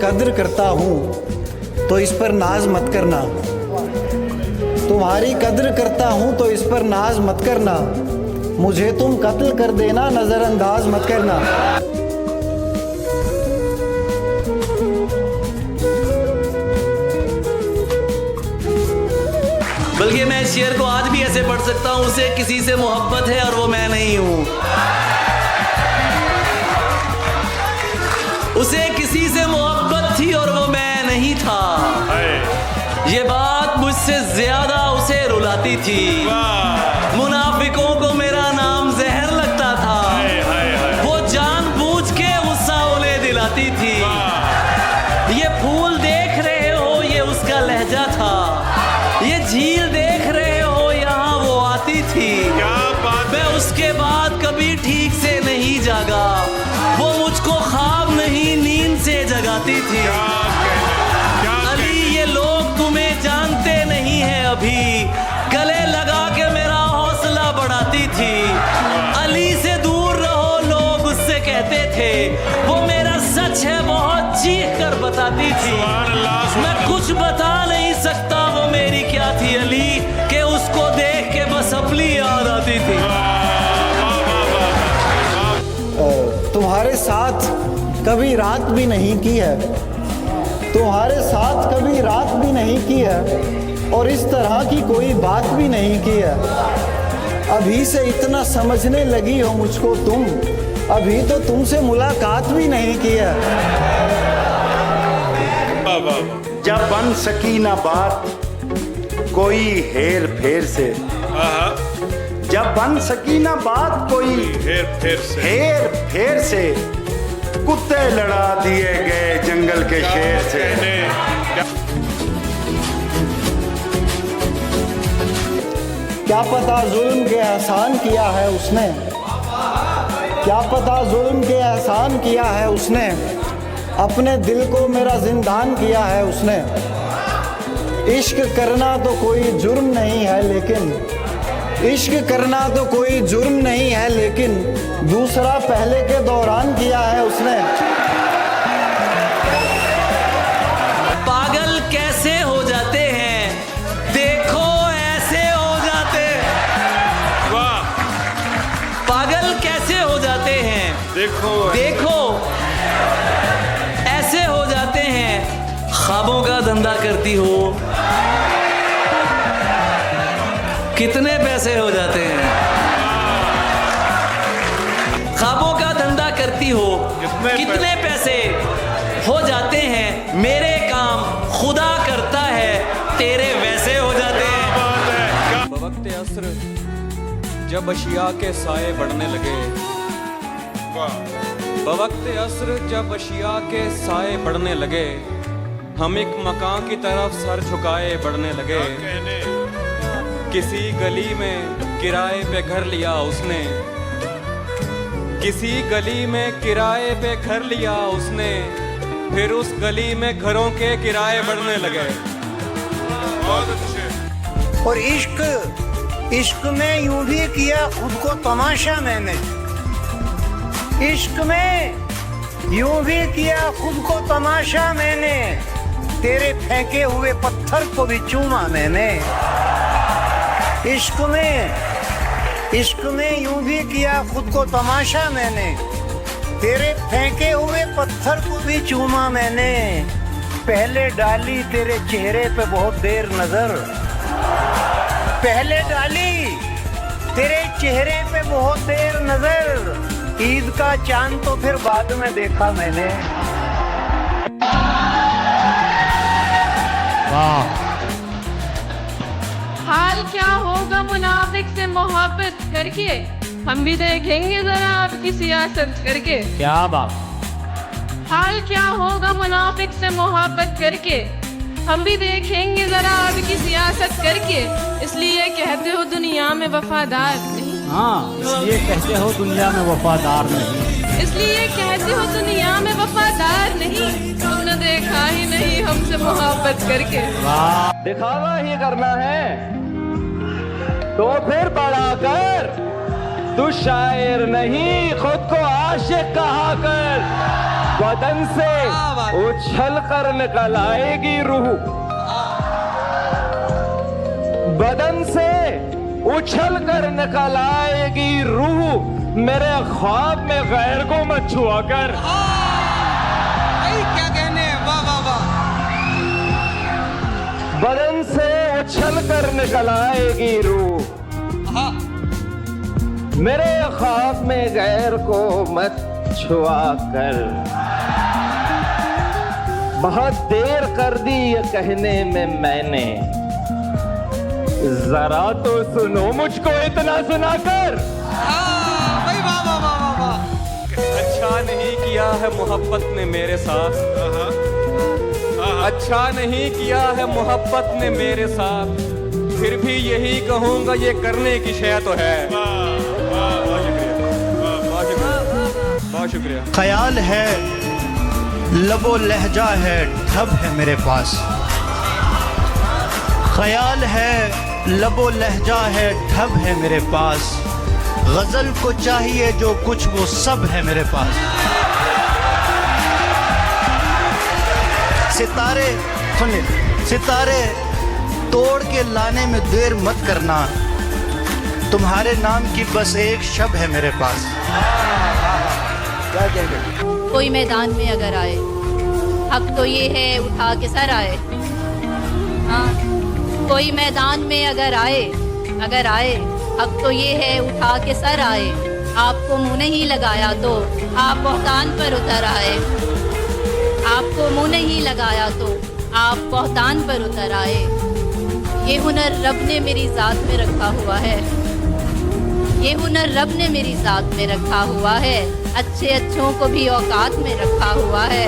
कद्र करता हूँ तो इस पर नाज मत करना। तुम्हारी कद्र करता हूँ तो इस पर नाज मत करना। मुझे तुम कत्ल कर देना, नजरअंदाज मत करना। बल्कि मैं इस शेर को आज भी ऐसे पढ़ सकता हूँ, उसे किसी से मोहब्बत है और वो मैं नहीं हूँ। उसे किसी से मोहब्बत थी और वो मैं नहीं था। ये बात मुझसे ज्यादा उसे रुलाती थी। मुनाफिकों को मेरा नाम जहर लगता था। वो जानबूझ के गुस्सा उन्हें दिलाती थी। ये फूल देख रहे हो, ये उसका लहजा था। ये झील देख रहे हो, यहाँ वो आती थी। मैं उसके बाद कभी ठीक से नहीं जागा। वो मुझको ख्वाब नहीं नींद से जगाती थी। अली, ये लोग तुम्हें जानते नहीं है अभी। गले लगा के मेरा हौसला बढ़ाती थी। अली से दूर रहो, लोग उससे कहते थे। वो मेरा सच है बहुत चीख कर बताती थी। मैं कुछ बता नहीं सकता वो मेरी क्या थी अली, कि उसको देख के बस अपनी याद आती थी। तुम्हारे साथ कभी रात भी नहीं की है। तुम्हारे साथ कभी रात भी नहीं की है और इस तरह की कोई बात भी नहीं की है। अभी से इतना समझने लगी हो मुझको तुम, अभी तो तुमसे मुलाकात भी नहीं की है। जब बन सकी ना बात कोई हेर फेर से, जब बन सकी ना बात कोई हेर फेर से, कुत्ते लड़ा दिए गए जंगल के शेर से। क्या पता जुल्म के एहसान किया है उसने, क्या पता जुल्म के एहसान किया है उसने। अपने दिल को मेरा जिंदान किया है उसने। इश्क करना तो कोई जुर्म नहीं है लेकिन, इश्क करना तो कोई जुर्म नहीं है लेकिन, दूसरा पहले के दौरान किया है उसने। पागल कैसे हो जाते हैं, देखो ऐसे हो जाते। वाह। पागल कैसे हो जाते हैं, देखो देखो ऐसे हो जाते हैं। ख्वाबों का धंधा करती हो, कितने पैसे हो जाते हैं। ख्वाबों का धंधा करती हो, कितने पैसे हो जाते हैं। मेरे काम खुदा करता है, तेरे वैसे हो जाते हैं। बवक्ते अस्र जब अशिया के साए बढ़ने लगे, बवक्ते अस्र जब अशिया के साए बढ़ने लगे, हम एक मकान की तरफ सर झुकाए बढ़ने लगे। किसी गली में किराए पे घर लिया उसने, किसी गली में किराए पे घर लिया उसने, फिर उस गली में घरों के किराए बढ़ने लगे। बहुत अच्छे। और इश्क में यूं भी किया खुद को तमाशा मैंने, इश्क में यूं भी किया खुद को तमाशा मैंने, तेरे फेंके हुए पत्थर को भी चूमा मैंने। इश्क में यूं भी किया खुद को तमाशा मैंने, तेरे फेंके हुए पत्थर को भी चूमा मैंने। पहले डाली तेरे चेहरे पे बहुत देर नजर, पहले डाली तेरे चेहरे पे बहुत देर नजर, ईद का चांद तो फिर बाद में देखा मैंने। वाह। हाल क्या होगा मुनाफिक से मोहब्बत करके, हम भी देखेंगे जरा आपकी सियासत करके। क्या बात। हाल क्या होगा मुनाफिक से मोहब्बत करके, हम भी देखेंगे जरा आपकी सियासत करके। इसलिए कहते हो दुनिया में वफादार नहीं। हाँ, इसलिए कहते हो दुनिया में वफादार नहीं, इसलिए कहते हो दुनिया में वफादार नहीं। तुमने देखा ही नहीं हमसे मोहब्बत करके। वाह। दिखावा ही करना है तो फिर बड़ा कर, तू शायर नहीं खुद को आशिक कहा कर, बदन से उछल कर निकल आएगी रूह, बदन से उछल कर निकल आएगी रूह, मेरे ख्वाब में गैर को मत छुआ कर। क्या कहने, वाह वाह वाह। बदन से उछल कर निकल आएगी रूह, मेरे ख्वाब में गैर को मत छुआ कर। बहुत देर कर दी ये कहने में मैंने, जरा तो सुनो मुझको इतना सुनाकर। भाई वाह वाह वाह वाह वाह। अच्छा नहीं किया है मोहब्बत ने मेरे साथ, अच्छा नहीं किया है मोहब्बत ने मेरे साथ, फिर भी यही कहूंगा ये करने की शय तो है। बहुत शुक्रिया। ख्याल है लबो लहजा है ठब है मेरे पास, ख्याल है लबो लहजा है ठब है मेरे पास, गजल को चाहिए जो कुछ वो सब है मेरे पास। सितारे सुनिए, सितारे तोड़ के लाने में देर मत करना, तुम्हारे नाम की बस एक शब है मेरे पास। कोई मैदान में अगर आए, हक तो ये है उठा के सर आए। हाँ, कोई मैदान में अगर आए, हक तो ये है उठा के सर आए। आपको मुंह नहीं लगाया तो आप बहतान पर उतर आए, आपको मुंह नहीं लगाया तो आप बहतान पर उतर आए। ये हुनर रब ने मेरी ज़ात में रखा हुआ है, ये हुनर रब ने मेरी ज़ात में रखा हुआ है, अच्छे अच्छों को भी औकात में रखा हुआ है।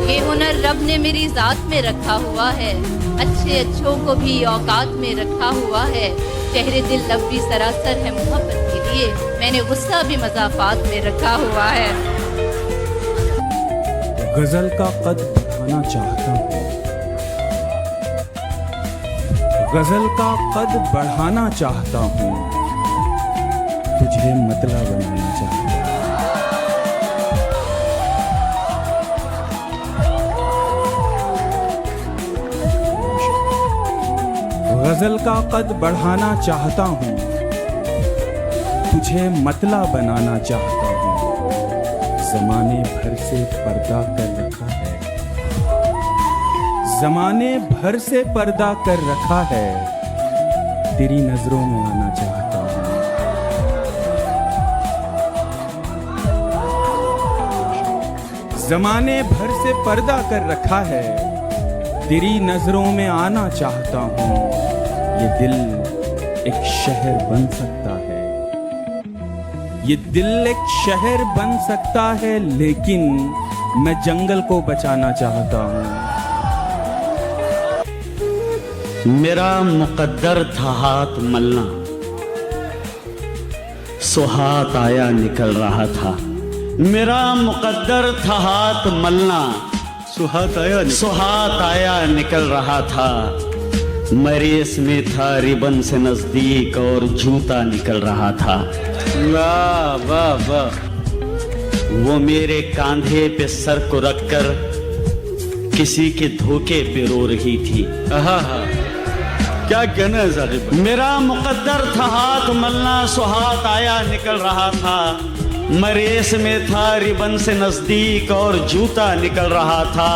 ये हुनर रब ने मेरी ज़ात में रखा हुआ है, अच्छे अच्छों को भी औकात में रखा हुआ है। चेहरे दिल लब भी सरासर है मोहब्बत के लिए, मैंने गुस्सा भी मज़ाफ़ात में रखा हुआ है। गजल का कद बढ़ाना चाहता हूँ, गजल का कद बढ़ाना चाहता हूँ, तुझे मतला बनाना चाहता हूँ। गजल का कद बढ़ाना चाहता हूँ, तुझे मतला बनाना चाहता हूँ। ज़माने भर से पर्दा कर रखा है, ज़माने भर से पर्दा कर रखा है, तेरी नजरों में आना चाहता हूँ। ज़माने भर से पर्दा कर रखा है, तेरी नजरों में आना चाहता हूँ। ये दिल एक शहर बन सकता है, ये दिल एक शहर बन सकता है, लेकिन मैं जंगल को बचाना चाहता हूँ। मेरा मुकद्दर था हाथ मलना, सो हाथ आया निकल रहा था। मेरा मुकद्दर था हाथ मलना, सो हाथ आया निकल रहा था। मैं रेस में था रिबन से नजदीक और जूता निकल रहा था। वाह वाह वाह। वो मेरे कांधे पे सर को रखकर किसी के धोखे पे रो रही थी। क्या कहना है साहिब? मेरा मुकद्दर था हाथ मलना, सो हाथ आया निकल रहा था। मैं रेस में था रिबन से नजदीक और जूता निकल रहा था।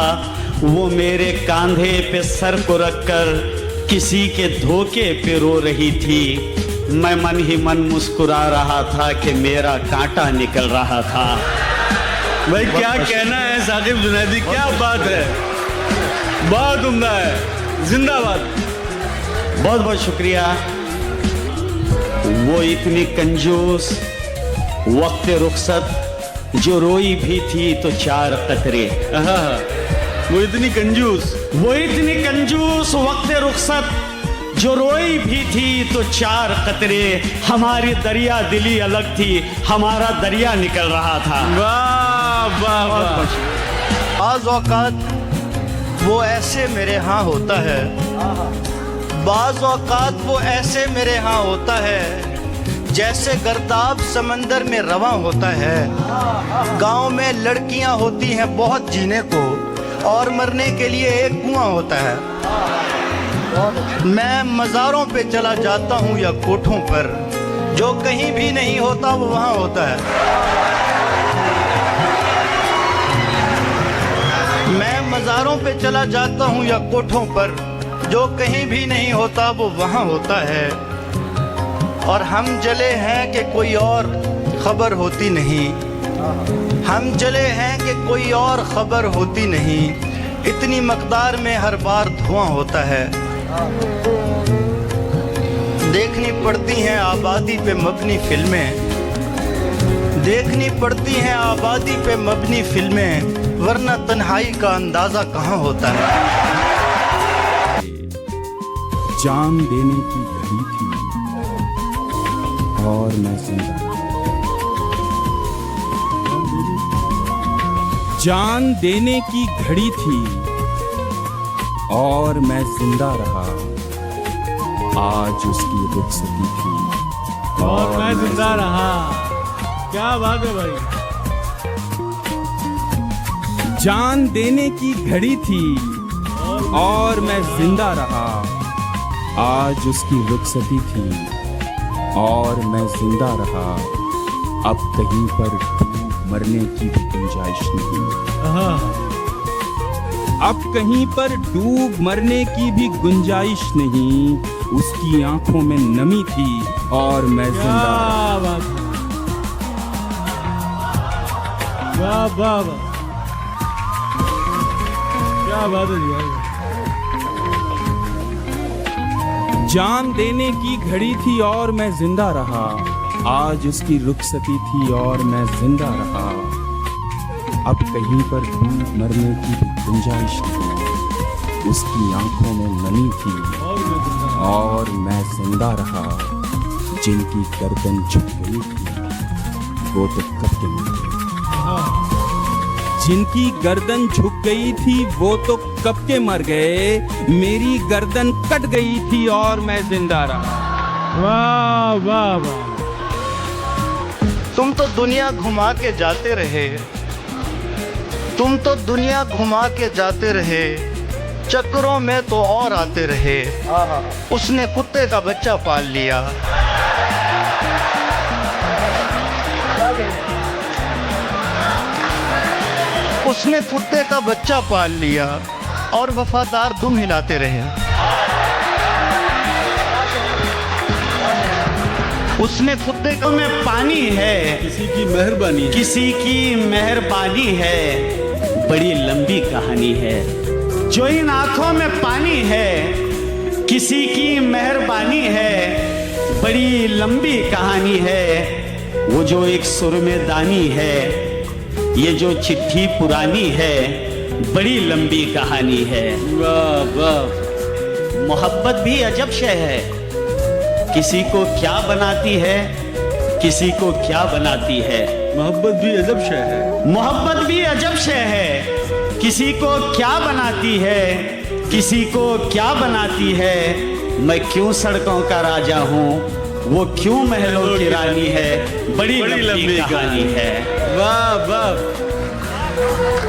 वो मेरे कांधे पे सर को रखकर किसी के धोखे पे रो रही थी। मैं मन ही मन मुस्कुरा रहा था कि मेरा कांटा निकल रहा था। भाई क्या कहना है साकिब जुनैदी, क्या बात है, बहुत उम्दा है, जिंदाबाद। बहुत बहुत शुक्रिया। वो इतनी कंजूस वक्त रुखसत जो रोई भी थी तो चार कतरे। वो इतनी कंजूस वक्त रुखसत जो रोई भी थी तो चार कतरे। हमारी दरिया दिली अलग थी, हमारा दरिया निकल रहा था। वाह वाह वाह। बाज़ औक़ात वो ऐसे मेरे यहाँ होता है, बाज़ औक़ात वो ऐसे मेरे यहाँ होता है जैसे गर्दाब समंदर में रवां होता है, गांव में लड़कियां होती हैं बहुत जीने को, और मरने के लिए एक कुआं होता है। मैं मज़ारों पे चला जाता हूँ या कोठों पर, जो कहीं भी नहीं होता वो वहाँ होता है। मैं मज़ारों पे चला जाता हूँ या कोठों पर, जो कहीं भी नहीं होता वो वहाँ होता है। और हम जले हैं कि कोई और खबर होती नहीं, हम जले हैं कि कोई और खबर होती नहीं, इतनी मकदार में हर बार धुआं होता है। देखनी पड़ती हैं आबादी पे मबनी फिल्में, देखनी पड़ती हैं आबादी पे मबनी फिल्में, वरना तन्हाई का अंदाजा कहाँ होता है। जान देने की घड़ी थी और मैं जिंदा, जान देने की घड़ी थी और मैं जिंदा रहा, आज उसकी रुखसती थी और मैं जिंदा रहा। क्या बात है भाई। जान देने की घड़ी थी और मैं जिंदा रहा, आज उसकी रुखसती थी और मैं जिंदा रहा। अब कहीं पर डूब मरने की भी गुंजाइश नहीं, अब कहीं पर डूब मरने की भी गुंजाइश नहीं। उसकी आंखों में नमी थी और मैं जिंदा रहा। वाह वाह वाह, क्या बात है जी। जान देने की घड़ी थी और मैं जिंदा रहा, आज उसकी रुखसती थी और मैं जिंदा रहा। अब कहीं पर डूब मरने की भी गुंजाइश नहीं, उसकी आंखों में नमी थी और मैं जिंदा रहा। जिनकी गर्दन झुक गई थी वो तो कब के मर गए, जिनकी गर्दन झुक गई थी वो तो कब के मर गए। मेरी गर्दन कट गई थी और मैं जिंदा रहा। वाह वाह वाह। तुम तो दुनिया घुमा के जाते रहे, तुम तो दुनिया घुमा के जाते रहे, चक्करों में तो और आते रहे। उसने कुत्ते का बच्चा पाल लिया, उसने कुत्ते का बच्चा पाल लिया और वफादार दुम हिलाते रहे। उसने कुत्ते में पानी है, किसी की मेहरबानी, किसी की मेहरबानी है, बड़ी लंबी कहानी है। जो इन आंखों में पानी है, किसी की मेहरबानी है, बड़ी लंबी कहानी है। वो जो एक सुर में दानी है, ये जो चिट्ठी पुरानी है, बड़ी लंबी कहानी है। वाह वाह। मोहब्बत भी अजब शय है, किसी को क्या बनाती है, किसी को क्या बनाती है। मोहब्बत भी अजब शय है, मोहब्बत भी अजब शय है, किसी को क्या बनाती है, किसी को क्या बनाती है। मैं क्यों सड़कों का राजा हूँ, वो क्यों महलों की रानी है, बड़ी लंबी कहानी है। वाह वाह।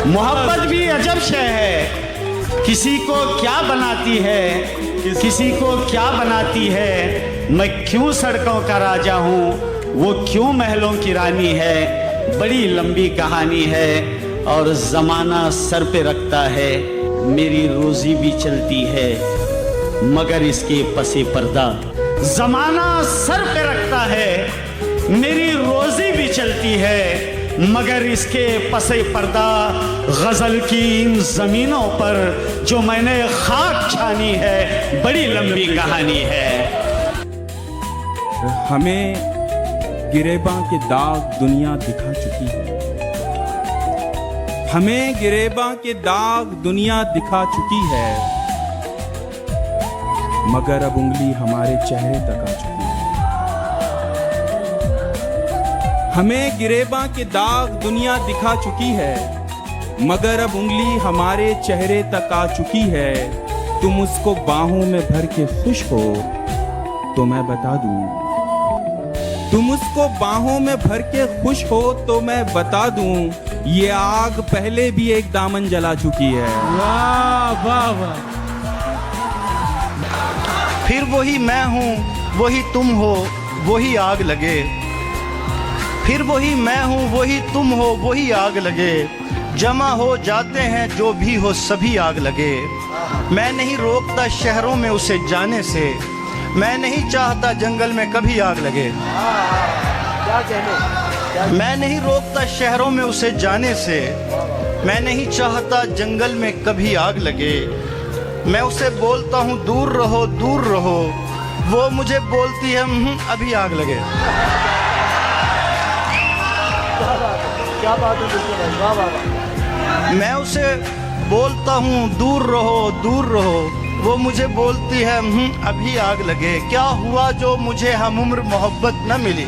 मोहब्बत भी अजब शय है, किसी को क्या बनाती है, किसी को क्या बनाती है। मैं क्यों सड़कों का राजा हूँ, वो क्यों महलों की रानी है, बड़ी लंबी कहानी है। और जमाना सर पे रखता है, मेरी रोजी भी चलती है, मगर इसके पसे पर्दा। जमाना सर पे रखता है, मेरी रोजी भी चलती है, मगर इसके पसे पर्दा। गजल की इन जमीनों पर जो मैंने खाक छानी है, बड़ी लंबी कहानी है। हमें गिरेबां के दाग दुनिया दिखा चुकी है, हमें गिरेबां के दाग दुनिया दिखा चुकी है, मगर अब उंगली हमारे चेहरे तक आ चुकी है। हमें गिरेबां के दाग दुनिया दिखा चुकी है, मगर अब उंगली हमारे चेहरे तक आ चुकी है। तुम उसको बाहों में भर के खुश हो तो मैं बता दूं तुम उसको बाहों में भर के खुश हो तो मैं बता दूं, ये आग पहले भी एक दामन जला चुकी है। वाह वाह वाह। फिर वही मैं हूँ, वही तुम हो, वही आग लगे। फिर वही मैं हूँ, वही तुम हो, वही आग लगे। जमा हो जाते हैं जो भी हो, सभी आग लगे। मैं नहीं रोकता शहरों में उसे जाने से, मैं नहीं चाहता जंगल में कभी आग लगे। मैं नहीं रोकता शहरों में उसे जाने से, मैं नहीं चाहता जंगल में कभी आग लगे। मैं उसे बोलता हूँ दूर रहो, दूर रहो, वो मुझे बोलती है अभी आग लगे। क्या बात है बिल्कुल भाई, वाह वाह वाह। मैं उसे बोलता हूँ दूर रहो, दूर रहो, वो मुझे बोलती है अभी आग लगे। क्या हुआ जो मुझे हमउम्र मोहब्बत न मिली?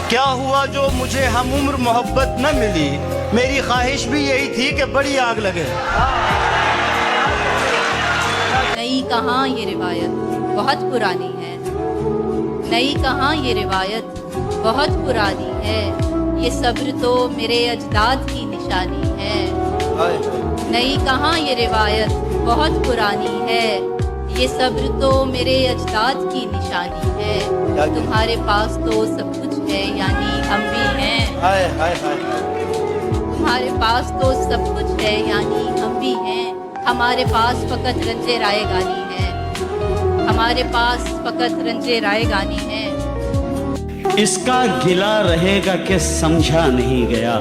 क्या हुआ जो मुझे हमउम्र मोहब्बत न मिली? मेरी ख्वाहिश भी यही थी कि बड़ी आग लगे। नई कहाँ ये रिवायत बहुत पुरानी है, नई कहाँ ये रिवायत बहुत पुरानी है। ये सब्र तो मेरे अजदाद की निशानी है। नई कहाँ ये रिवायत बहुत पुरानी है, ये सब्र तो मेरे अजदाद की निशानी है। तुम्हारे पास तो सब कुछ है यानी हम भी हैं। हाय हाय हाय। तुम्हारे पास तो सब कुछ है यानी हम भी हैं। हमारे पास फकत रंजे राय गानी है, हमारे पास फकत रंजे राय गानी है। इसका गिला रहेगा कि समझा नहीं गया,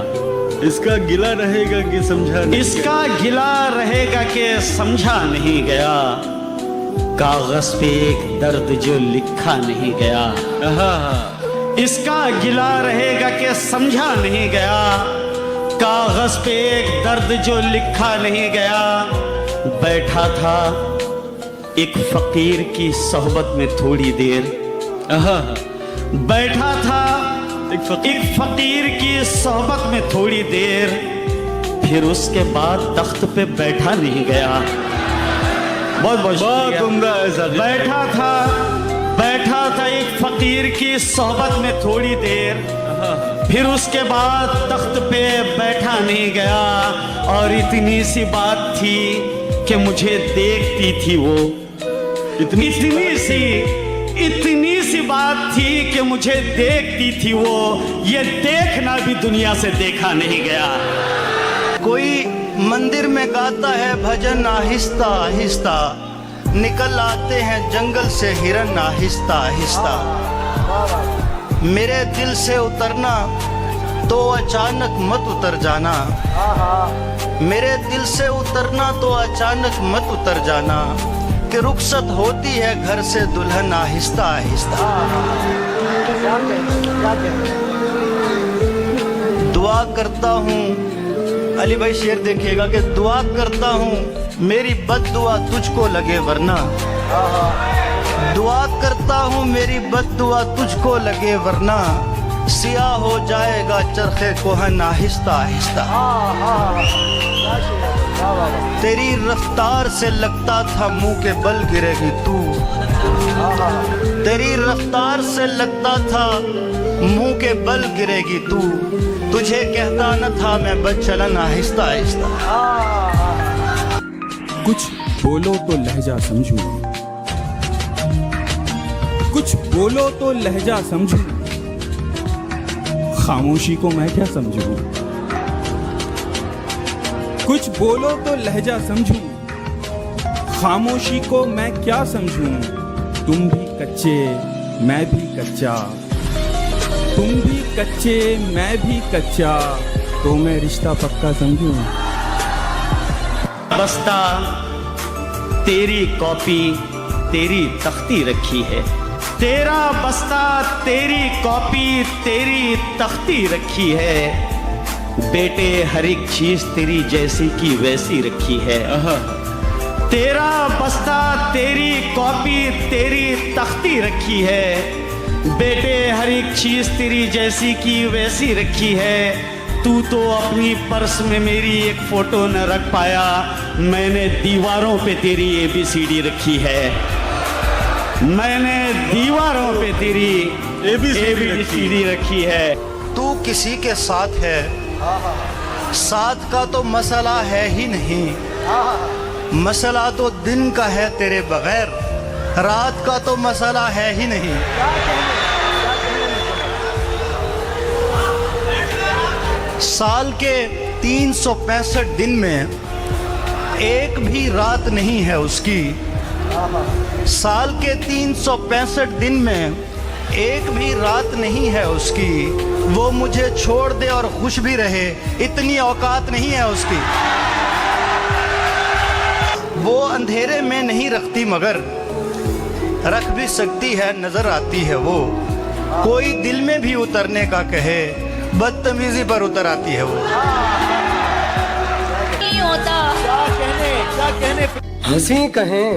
इसका गिला रहेगा कि समझा नहीं, इसका गिला रहेगा कि समझा नहीं गया। कागज पे एक दर्द जो लिखा नहीं गया, इसका गिला रहेगा कि समझा नहीं गया। कागज पे एक दर्द जो लिखा नहीं गया। बैठा था एक फकीर की सोहबत में थोड़ी देर, बैठा था एक फकीर की सोहबत में थोड़ी देर, फिर उसके बाद तख्त पे बैठा नहीं गया। बहुत बहुत उम्दा है। बैठा था एक फकीर की सोहबत में थोड़ी देर, फिर उसके बाद तख्त पे बैठा नहीं गया। और इतनी सी बात थी कि मुझे देखती थी वो, इतनी सी बात थी कि मुझे देखती थी वो। ये देखना भी दुनिया से देखा नहीं गया। कोई मंदिर में गाता है भजन आहिस्ता आहिस्ता, निकल आते हैं जंगल से हिरन आहिस्ता आहिस्ता। मेरे दिल से उतरना तो अचानक मत उतर जाना, मेरे दिल से उतरना तो अचानक मत उतर जाना। कि रुखसत होती है घर से दुल्हन आहिस्ता आहिस्ता। दुआ करता हूँ, अली भाई शेर देखिएगा कि दुआ करता हूँ मेरी बद्दुआ तुझको लगे वरना। दुआ करता हूँ मेरी बद्दुआ तुझको लगे वरना, सियाह हो जाएगा चरखे कोहन आहिस्ता आहिस्ता। तेरी रफ्तार से लगता था मुंह के बल गिरेगी तू, तेरी रफ्तार से लगता था मुंह के बल गिरेगी तू। तुझे कहता न था मैं बदचलन आहिस्ता आहिस्ता। कुछ बोलो तो लहजा समझूं, कुछ बोलो तो लहजा समझूं, खामोशी को मैं क्या समझूं। कुछ बोलो तो लहजा समझूं, खामोशी को मैं क्या समझूं। तुम भी कच्चे मैं भी कच्चा, तुम भी कच्चे मैं भी कच्चा, तो मैं रिश्ता पक्का समझूं। बस्ता तेरी कॉपी तेरी तख्ती रखी है, तेरा बस्ता तेरी कॉपी तेरी तख्ती रखी है। बेटे हर एक चीज तेरी जैसी की वैसी रखी है। तेरा बस्ता तेरी कॉपी तेरी तख्ती रखी है। बेटे हर एक चीज तेरी जैसी की वैसी रखी है। तू तो अपनी पर्स में मेरी एक फोटो न रख पाया, मैंने दीवारों पे तेरी ABCD रखी है। मैंने दीवारों पे तेरी ABCD रखी है। तू किसी के साथ है, साथ का तो मसला है ही नहीं, मसला तो दिन का है तेरे बगैर, रात का तो मसला है ही नहीं। साल के 365 दिन में एक भी रात नहीं है उसकी, साल के 365 दिन में एक भी रात नहीं है उसकी। वो मुझे छोड़ दे और खुश भी रहे, इतनी औकात नहीं है उसकी। वो अंधेरे में नहीं रखती मगर रख भी सकती है, नजर आती है वो। कोई दिल में भी उतरने का कहे, बदतमीजी पर उतर आती है वो। नहीं होता। क्या कहने हंसी कहें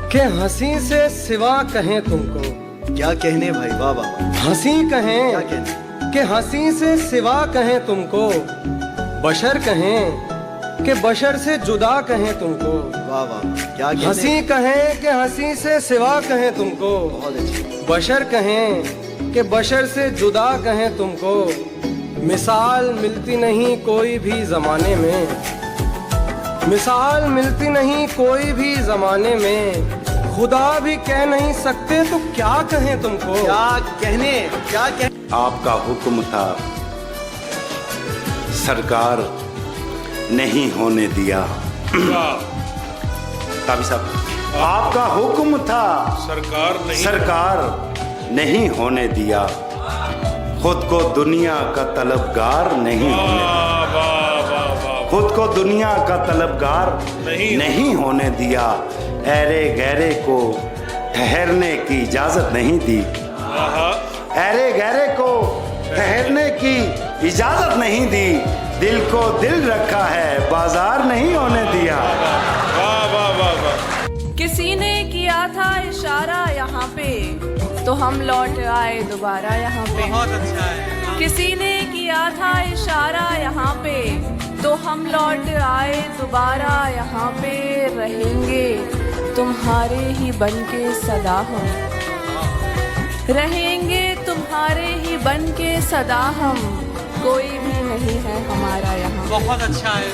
कि हंसी से सिवा कहें तुमको, क्या कहने भाई, वाह वाह। हंसी कहें कि हंसी से सिवा कहें तुमको, बशर कहें कि बशर से जुदा कहें तुमको, वाह वाह। क्या हंसी कहें कि हंसी से सिवा कहें तुमको, बशर कहें कि बशर से जुदा कहें तुमको। मिसाल मिलती नहीं कोई भी जमाने में, मिसाल मिलती नहीं कोई भी जमाने में। खुदा भी कह नहीं सकते तो क्या कहें तुमको। क्या कहने आपका हुक्म था, सरकार नहीं होने दिया। काबी साहब, आपका हुक्म था, सरकार नहीं होने दिया। खुद को दुनिया का तलबगार नहीं होने दिया, खुद को दुनिया का तलबगार नहीं होने दिया। ऐरे गहरे को ठहरने की इजाजत नहीं दी, ऐरे गहरे को ठहरने की इजाजत नहीं दी। दिल को दिल रखा है, बाजार नहीं होने दिया। किसी ने किया था इशारा यहाँ पे, तो हम लौट आए दोबारा यहाँ पे। बहुत अच्छा है। किसी ने किया था इशारा यहाँ पे, तो हम लौट आए दोबारा यहाँ पे। रहेंगे तुम्हारे ही बनके सदा हम, रहेंगे तुम्हारे ही बनके सदा हम। कोई भी नहीं है हमारा यहाँ। बहुत अच्छा है।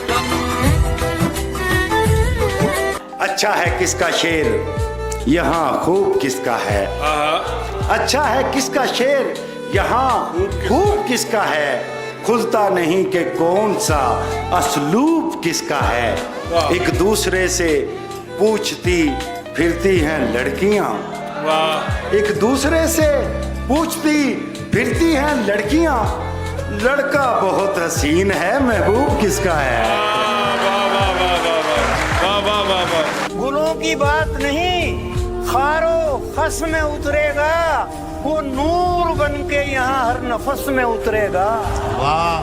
अच्छा है किसका शेर, यहाँ खूब किसका है। अच्छा है किसका शेर, यहाँ खूब किसका है। खुलता नहीं कि कौन सा असलूब किसका है। एक दूसरे से पूछती फिरती हैं लड़कियां, एक दूसरे से पूछती फिरती हैं लड़कियां। लड़का बहुत हसीन है, महबूब किसका है। गुलों की बात नहीं, खारो खस में उतरेगा। वो नूर बन के यहाँ हर नफस में उतरेगा। वाह।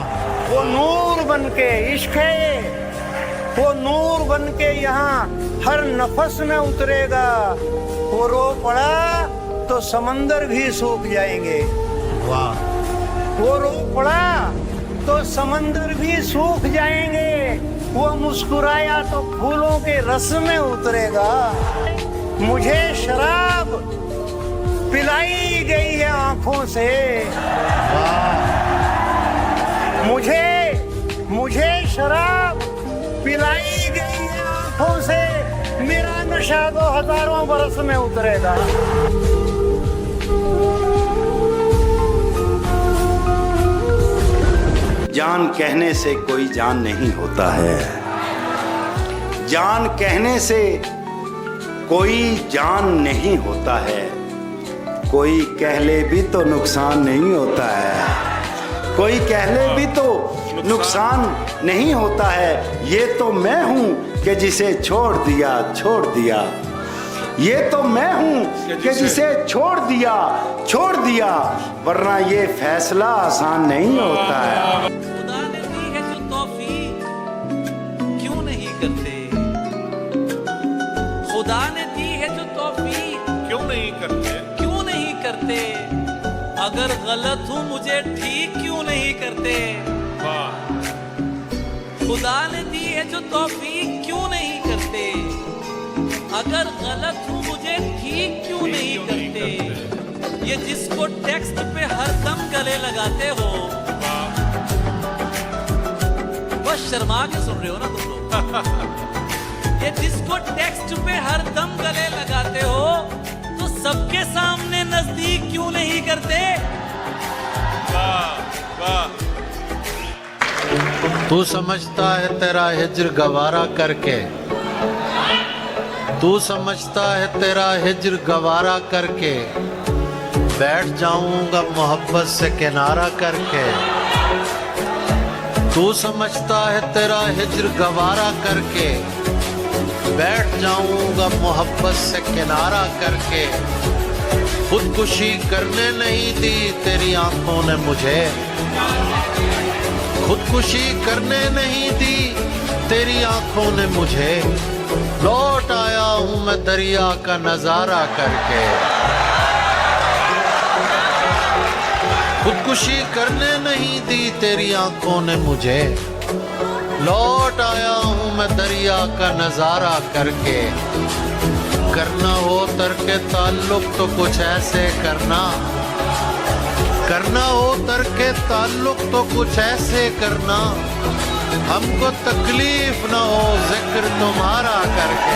वो नूर बन के, इश्क है वो नूर बन के यहाँ हर नफस में उतरेगा। वो रो पड़ा तो समंदर भी सूख जाएंगे। वाह। वो रो पड़ा तो समंदर भी सूख जाएंगे। वो मुस्कुराया तो फूलों के रस में उतरेगा। मुझे शराब पिलाई गई है आंखों से। मुझे शराब पिलाई गई है आंखों से। मेरा नशा तो हजारों बरस में उतरेगा। जान कहने से कोई जान नहीं होता है, जान कहने से कोई जान नहीं होता है। कोई कह ले भी तो नुकसान नहीं होता है, कोई कह ले भी तो नुकसान नहीं होता है। ये तो मैं हूँ कि जिसे छोड़ दिया, छोड़ दिया। ये तो मैं हूँ कि जिसे छोड़ दिया, छोड़ दिया। वरना ये फैसला आसान नहीं होता है। खुदा ने दी है जो तौफीक, क्यों नहीं करते। खुदा ने दी है जो तौफीक, क्यों नहीं करते, क्यों नहीं करते। अगर गलत हूँ मुझे ठीक क्यों नहीं करते। खुदा ने दी है जो तौफीक, क्यों नहीं करते। अगर गलत हूँ मुझे ठीक नजदीक क्यों नहीं करते? ये जिसको टेक्स्ट पे हरदम गले लगाते हो, बस शर्मा के सुन रहे हो ना तुम लोग। ये जिसको टेक्स्ट पे हरदम गले लगाते हो, तो सबके सामने नजदीक क्यों नहीं करते? तू समझता है तेरा हिज्र गवारा करके, तू समझता है तेरा हिज्र गवारा करके बैठ जाऊंगा मोहब्बत से किनारा करके। तू समझता है तेरा हिज्र गवारा करके बैठ जाऊंगा मोहब्बत से किनारा करके। खुदकुशी करने नहीं दी तेरी आंखों ने मुझे, खुदकुशी करने नहीं दी तेरी आंखों ने मुझे। लौट आया हूं मैं दरिया का नजारा करके। खुदकुशी करने नहीं दी तेरी आंखों ने मुझे। लौट आया हूं मैं दरिया का नजारा करके। करना हो तरके ताल्लुक तो कुछ ऐसे करना, करना हो तरके ताल्लुक तो कुछ ऐसे करना, हमको तकलीफ ना हो जिक्र तुम्हारा करके।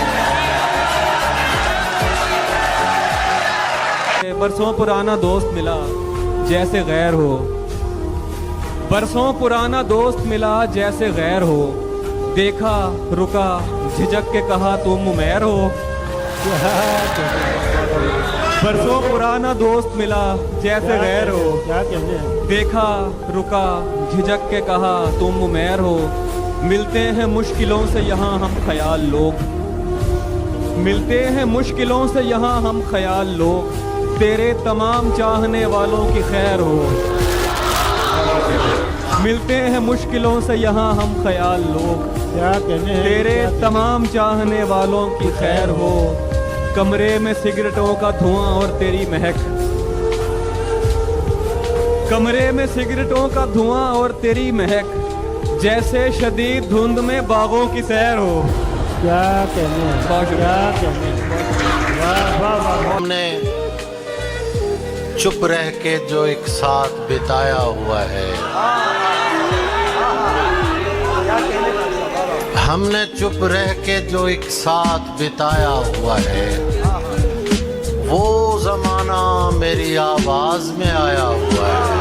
बरसों पुराना दोस्त मिला जैसे गैर हो, बरसों पुराना दोस्त मिला जैसे गैर हो। देखा रुका झिझक के कहा तुम उमैर हो। बरसों पुराना दोस्त मिला जैसे गैर हो, देखा रुका झिझक के कहा तुम उमैर हो। मिलते हैं मुश्किलों से यहाँ हम ख्याल लोग, मिलते हैं मुश्किलों से यहाँ हम ख्याल लोग। तेरे तमाम चाहने वालों की खैर हो। मिलते हैं मुश्किलों से यहाँ हम ख्याल लोग, तेरे तमाम चाहने वालों की खैर हो। कमरे में सिगरेटों का धुआं और तेरी महक, कमरे में सिगरेटों का धुआं और तेरी महक, जैसे शदीद धुंध में बागों की सैर हो। क्या कहने, क्या कहने। हमने चुप रह के जो एक साथ बिताया हुआ है, हमने चुप रह के जो एक साथ बिताया हुआ है, वो जमाना मेरी आवाज में आया हुआ है।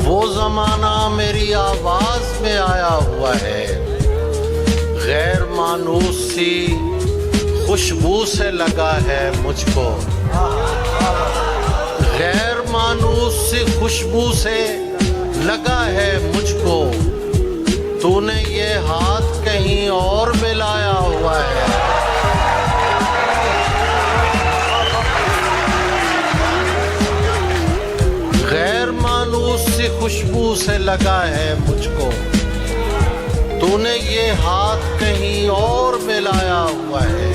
वो जमाना मेरी आवाज में आया हुआ है। गैर मानूस सी खुशबू से लगा है मुझको, गैर मानूस सी खुशबू से लगा है मुझको। तूने ये हाथ कहीं और मिलाया हुआ है। गैर मानूस सी खुशबू से लगा है मुझको। तूने ये हाथ कहीं और मिलाया हुआ है।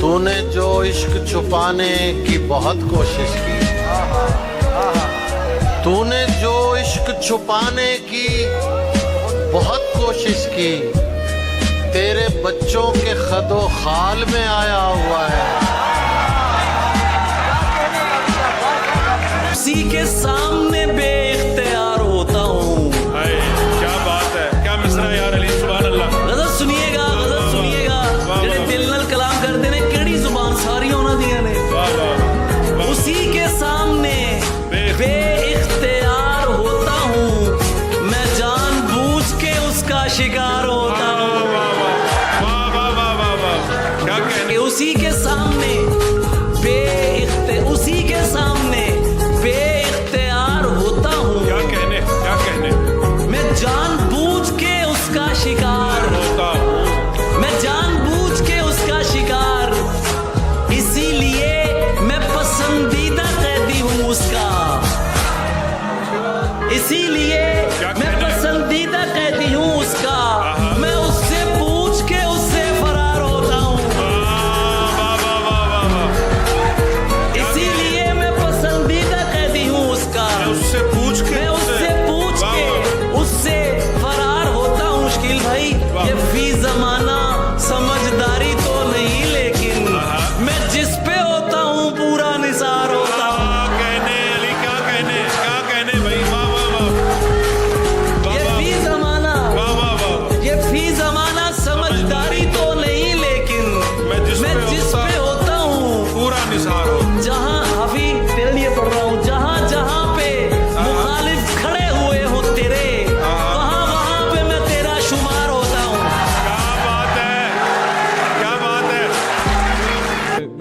तूने जो इश्क छुपाने की बहुत कोशिश की, तूने जो इश्क छुपाने की बहुत कोशिश की, तेरे बच्चों के खदो खाल में आया हुआ है। उसी के सामने बेइख्तियार होता हूँ। क्या बात है, क्या मिसरा यार अली, सुभान अल्लाह। गजल सुनिएगा, गजल सुनिएगा। जेड़े दिल नाल कलाम करते ने, केड़ी जुबान सारी होना दिया ने। उसी के सामने बेइख्तियार होता हूँ, मैं जानबूझ के उसका शिकार होता हूँ। क्या कहने। उसी के सामने उसी के सामने बेइख्तियार होता हूँ। क्या कहने, क्या कहने। मैं जानबूझ के उसका शिकार होता हूँ, मैं जानबूझ के उसका शिकार। इसीलिए मैं पसंदीदा कैदी हूँ उसका, इसीलिए मैं पसंदीदा कैदी हूँ उसका। मैं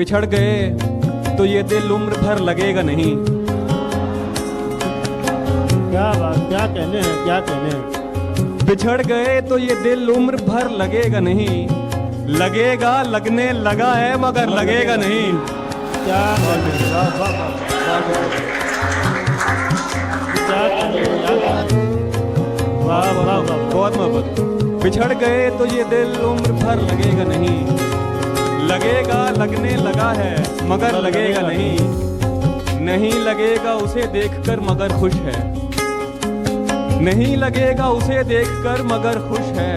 बिछड़ गए तो ये दिल उम्र भर लगेगा नहीं। क्या बात, क्या कहने हैं, क्या कहने हैं। बिछड़ गए तो ये दिल उम्र भर लगेगा नहीं, लगेगा लगने लगा है मगर लगेगा नहीं। क्या कहने हैं, वाह वाह वाह, क्या कहने हैं, वाह वाह वाह, बहुत मोहब्बत। बिछड़ गए तो ये दिल उम्र भर लगेगा नहीं, लगेगा लगने लगा है मगर लगेगा नहीं। नहीं लगेगा उसे देखकर मगर खुश है, नहीं लगेगा उसे देखकर मगर खुश है।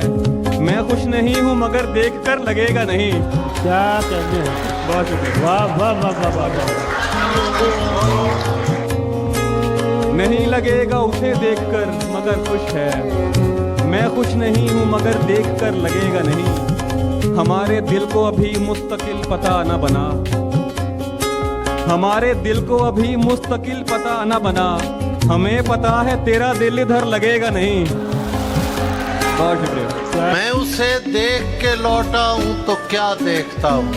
मैं खुश नहीं हूँ मगर देखकर लगेगा नहीं। क्या कहने हैं, बहुत शुक्रिया, वाह वाह वाह वाह वाह। नहीं लगेगा उसे देखकर मगर खुश है, मैं खुश नहीं हूँ मगर देखकर लगेगा नहीं। हमारे दिल को अभी मुस्तकिल पता न बना, हमारे दिल को अभी मुस्तकिल पता न बना। हमें पता है तेरा दिल इधर लगेगा नहीं। बहुत शुक्रिया। मैं उसे देख के लौटा हूं तो क्या देखता हूं,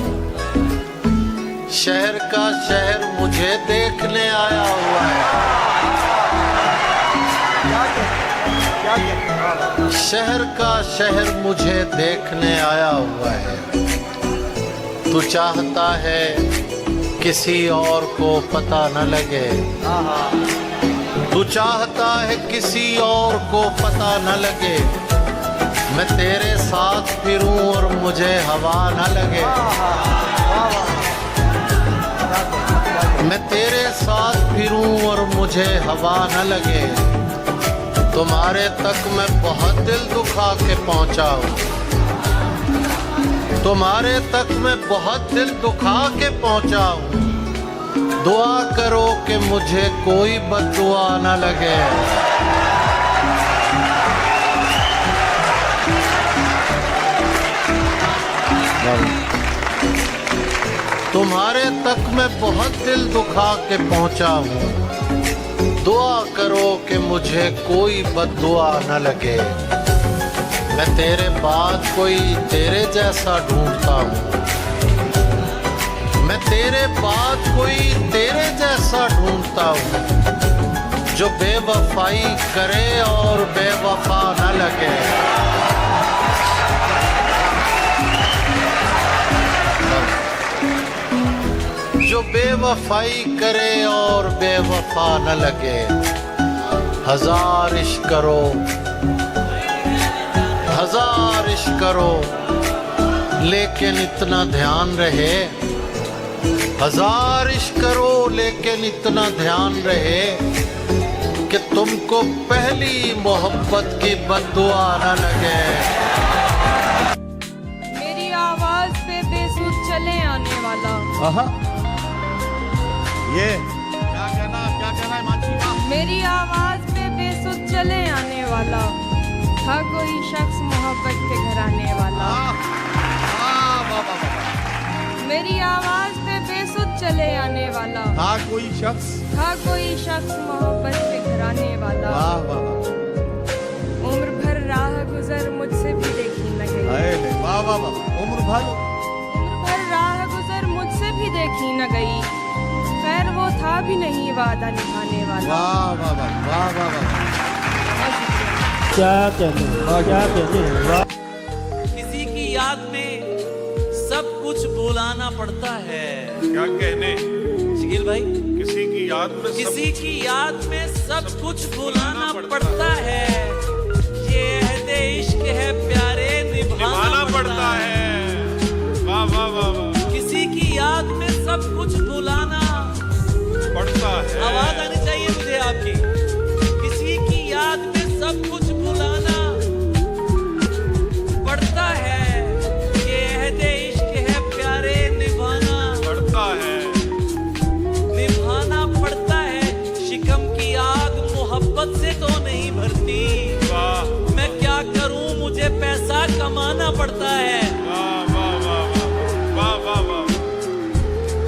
शहर का शहर मुझे देखने आया हुआ है। शहर का शहर मुझे देखने आया हुआ है। तू चाहता है किसी और को पता न लगे, तू चाहता है किसी और को पता न लगे। मैं तेरे साथ फिरूं और मुझे हवा न लगे, मैं तेरे साथ फिरूं और मुझे हवा न लगे। तुम्हारे तक मैं बहुत दिल दुखा के पहुंचा हूं, तुम्हारे तक मैं बहुत दिल दुखा के पहुंचा हूं। दुआ करो कि मुझे कोई बद्दुआ न लगे। तुम्हारे तक मैं बहुत दिल दुखा के पहुंचा हूं। दुआ करो कि मुझे कोई बद्दुआ न लगे। मैं तेरे बाद कोई तेरे जैसा ढूंढता हूँ, मैं तेरे बाद कोई तेरे जैसा ढूंढता हूँ, जो बेवफाई करे और बेवफा न लगे। जो बेवफाई करे और बेवफा न लगे। हजार इश्क करो, हजार इश्क करो, लेकिन इतना ध्यान रहे। हजार इश्क करो लेकिन इतना ध्यान रहे कि तुमको पहली मोहब्बत की बद्दुआ न लगे। मेरी आवाज पे बेसुध चले आने वाला, ये क्या कहना है मानसी का? मेरी आवाज पे बेसुध चले आने वाला था कोई शख्स मोहब्बत के घर आने वाला। मेरी आवाज पे बेसुध चले आने वाला था कोई शख्स, था कोई शख्स मोहब्बत के घर आने वाला। उम्र भर राह गुजर मुझसे भी देखी न गई। वाह वाह वाह, उम्र भर राह गुजर मुझसे भी देखी न गई। खैर वो था भी नहीं वादा निभाने वाला। वाह वाह वाह वाह वाह वाह। क्या कहने हैं, क्या कहने हैं, वाह। किसी की याद में सब कुछ भुलाना पड़ता है। क्या कहने, शकील भाई, किसी की याद में किसी की याद में सब कुछ भुलाना पड़ता है। ये अहदे इश्क है प्यारे, निभाना पड़ता है। वाह वाह वाह वाह। किसी की याद में सब कुछ भुलाना पड़ता है। आवाज आनी चाहिए मुझे आपकी। किसी की याद में सब कुछ भुलाना पड़ता है। ये अहदे इश्क है प्यारे, निभाना पड़ता है, निभाना पड़ता है। शिकम की आग मोहब्बत से तो नहीं भरती। वाह। मैं क्या करूं, मुझे पैसा कमाना पड़ता है। वाह वाह वाह वाह वाह वाह।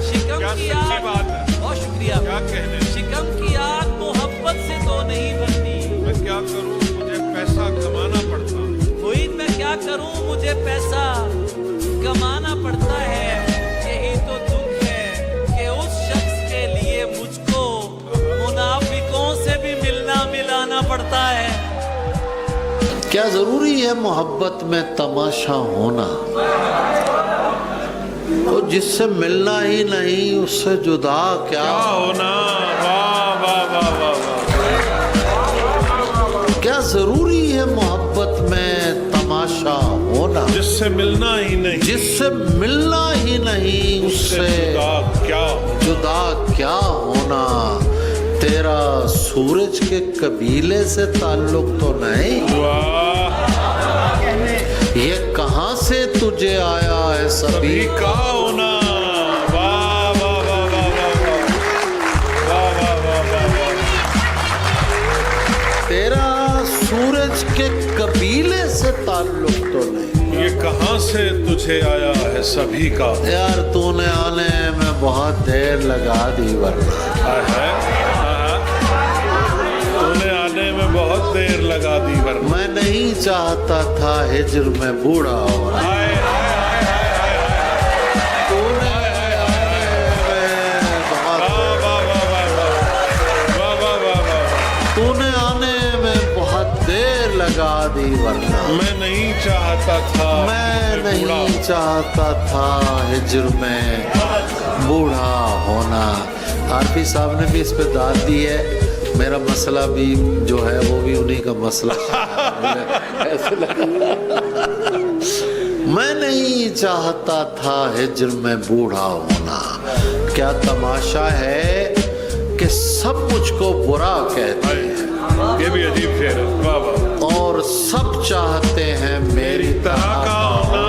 शिकम क्या की सच्ची आग, बात है। बहुत शुक्रिया। क्या कहने, शिकम की आग मोहब्बत से तो नहीं भरती। मैं क्या करूं, मुझे पैसा कमाना पड़ता है। मोहित मैं क्या करूं, मुझे पैसा कमाना पड़ता है। यही तो दुख पड़ता है। क्या जरूरी है मोहब्बत में तमाशा होना? वो जिससे मिलना ही नहीं उससे जुदा क्या होना? वाह वाह वाह वाह वाह। क्या जरूरी है मोहब्बत में तमाशा होना? जिससे मिलना ही नहीं, जिससे मिलना ही नहीं उससे जुदा क्या होना? तेरा सूरज के कबीले से ताल्लुक तो नहीं? ये कहाँ से तुझे आया है सभी का होना? वाह वाह वाह वाह वाह वाह वाह वाह वाह वाह। तेरा सूरज के कबीले से ताल्लुक तो नहीं? ये कहाँ से तुझे आया है सभी का? यार तूने आने में बहुत देर लगा दी वरना तूने आने में बहुत देर लगा दी वरना मैं नहीं चाहता था हिज्र में बूढ़ा होना। तूने आने में बहुत देर लगा दी वरना मैं नहीं चाहता था, मैं नहीं चाहता था हिज्र में बूढ़ा होना। आरपी साहब ने भी इस पे दाद दी है। मेरा मसला भी जो है वो भी उन्हीं का मसला ऐसे लगा। मैं नहीं चाहता था हिज्र में बूढ़ा होना। क्या तमाशा है कि सब मुझको बुरा कहते हैं, ये भी अजीब शेर है। वाह वाह। और सब चाहते हैं मेरी तरह का होना।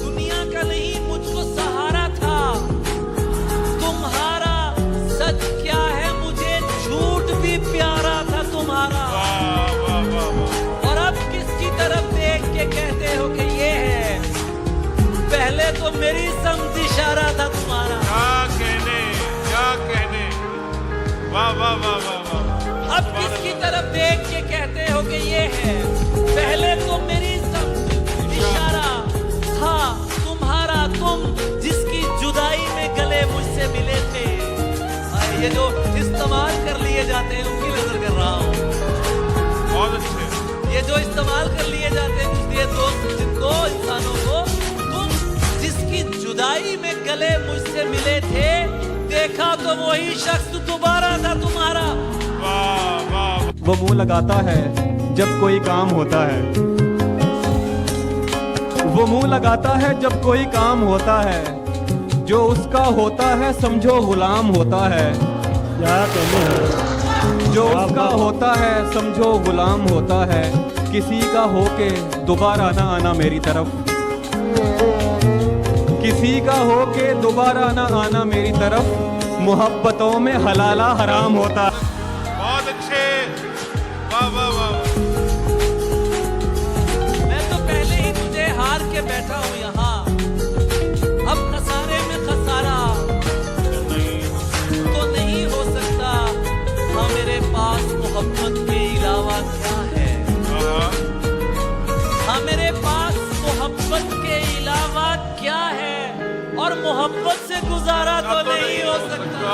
दुनिया का नहीं मुझको सहारा था तुम्हारा, सच क्या है मुझे झूठ भी प्यारा था तुम्हारा। और अब किसकी तरफ देख के कहते हो कि ये है? पहले तो मेरी समझ इशारा था तुम्हारा। क्या कहने वाह वाह वाह वाह वाह। अब किसकी तरफ देख के कहते हो कि ये है? पहले तो मेरी समझ इशारा था तुम्हारा, तुम जिसकी जुदाई में गले मुझसे मिले थे। ये जो इस्तेमाल कर लिए जाते हैं उनकी नजर कर रहा हूँ। बहुत अच्छे। ये जो इस्तेमाल कर लिए जाते हैं ये दो इंसानों को, तुम जिसकी जुदाई में गले मुझसे मिले थे, देखा तो वही शख्स दोबारा था तुम्हारा। वाह वाह। वो मुंह लगाता है जब कोई काम होता है, वो मुंह लगाता है जब कोई काम होता है, जो उसका होता है समझो गुलाम होता है। जो उसका होता है समझो गुलाम होता है, किसी का होके दोबारा ना आना मेरी तरफ, किसी का होके दोबारा ना आना मेरी तरफ, मोहब्बतों में हलाला हराम होता। बहुत अच्छे। वाह वाह वाह। मैं तो पहले ही तुझे हार के बैठा हूँ यहाँ, अब खसारे में खसारा तो नहीं हो सकता। हाँ मेरे पास मोहब्बत के अलावा क्या है? हाँ मेरे पास मोहब्बत के अलावा क्या है? और मोहब्बत से गुजारा तो नहीं हो सकता।